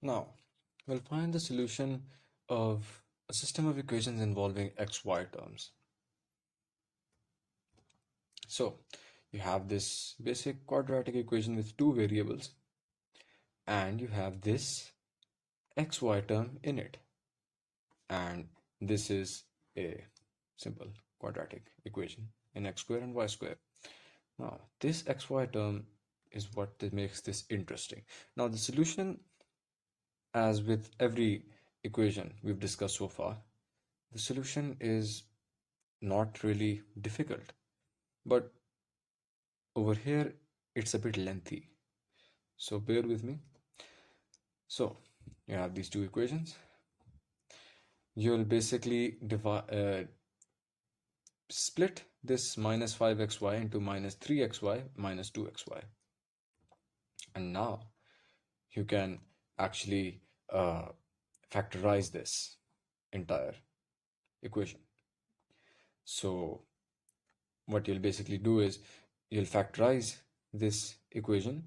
Now, we'll find the solution of a system of equations involving xy terms. So, you have this basic quadratic equation with two variables, and you have this xy term in it. And this is a simple quadratic equation in x square and y square. Now, this xy term is what makes this interesting. Now, the solution, as with every equation we've discussed so far, the solution is not really difficult, but over here it's a bit lengthy. So bear with me. So you have these two equations. You'll basically split this minus 5xy into minus 3xy minus 2xy. And now you can actually factorize this entire equation. So what you'll basically do is you'll factorize this equation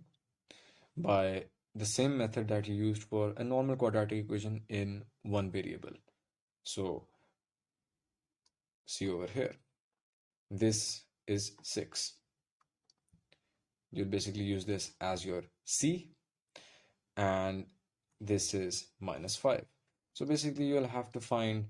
by the same method that you used for a normal quadratic equation in one variable. So see over here, this is 6. You'll basically use this as your C, and this is minus 5. So basically you'll have to find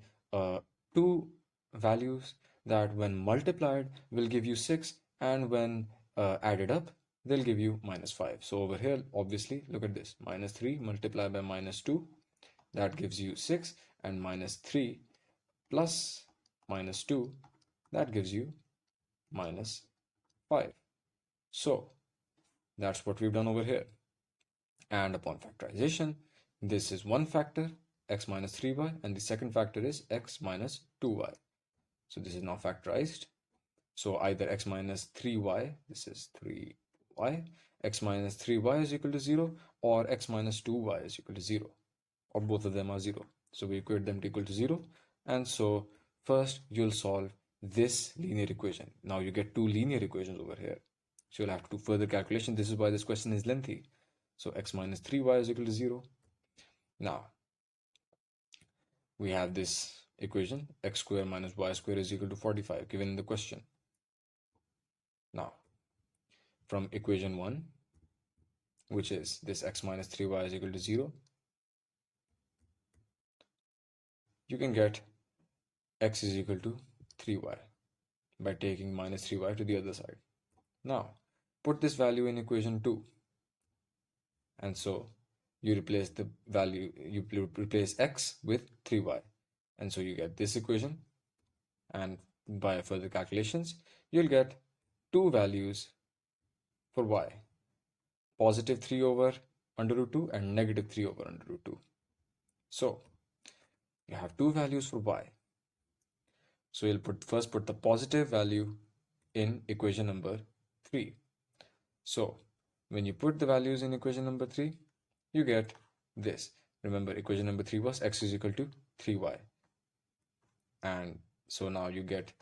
two values that when multiplied will give you 6, and when added up they'll give you minus 5. So over here, obviously, look at this, minus 3 multiplied by minus 2, that gives you 6, and minus 3 plus minus 2, that gives you minus 5. So that's what we've done over here. And upon factorization, this is one factor, x minus 3y, and the second factor is x minus 2y. So this is now factorized. So either x minus 3y, this is 3y, x minus 3y is equal to 0, or x minus 2y is equal to 0, or both of them are 0. So we equate them to equal to 0. And so first you'll solve this linear equation. Now you get two linear equations over here. So you'll have to do further calculation. This is why this question is lengthy. So x minus 3y is equal to 0. Now we have this equation, x square minus y square is equal to 45, given in the question. Now from equation 1, which is this x minus 3y is equal to 0, you can get x is equal to 3y by taking minus 3y to the other side. Now put this value in equation 2, and so you replace the value, you replace x with 3y, and so you get this equation, and by further calculations you'll get two values for y, positive 3 over under root 2 and negative 3 over under root 2. So you have two values for y. So you'll first put the positive value in equation number 3. So when you put the values in equation number 3, you get this. Remember, equation number 3 was x is equal to 3y. And so now you get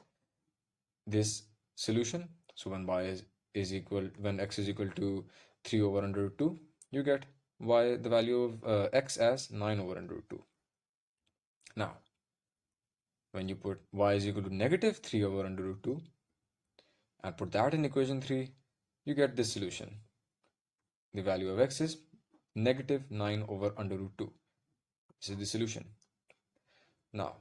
this solution. So when when x is equal to 3 over under root 2, you get y, the value of x as 9 over under root 2. Now, when you put y is equal to negative 3 over under root 2 and put that in equation 3, you get this solution. The value of x is negative 9 over under root 2. This is the solution. Now,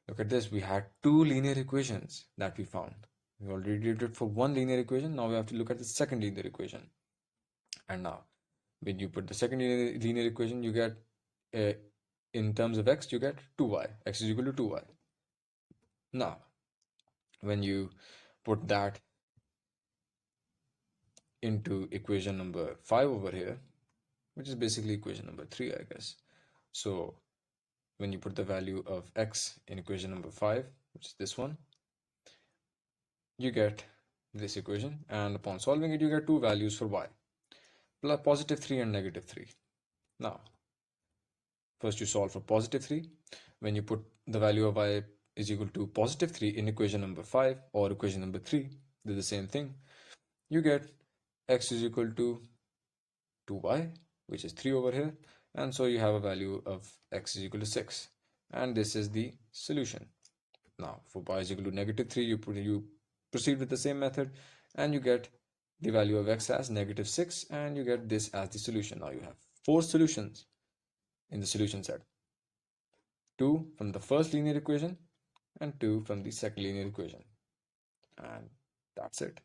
look at this. We had two linear equations that we found. We already did it for one linear equation. Now we have to look at the second linear equation. And now, when you put the second linear equation, you get, in terms of x, you get 2y. X is equal to 2y. Now, when you put that into equation number 5 over here, which is basically equation number 3, I guess. So when you put the value of x in equation number 5, which is this one, you get this equation, and upon solving it, you get two values for y, positive 3 and negative 3. Now, first you solve for positive 3. When you put the value of y is equal to positive 3 in equation number 5 or equation number 3, they're the same thing. You get x is equal to 2y which is 3 over here. And so you have a value of x is equal to 6. And this is the solution. Now, for y is equal to -3, you proceed with the same method and you get the value of x as -6, and you get this as the solution. Now you have 4 solutions in the solution set. 2 from the first linear equation and 2 from the second linear equation. And that's it.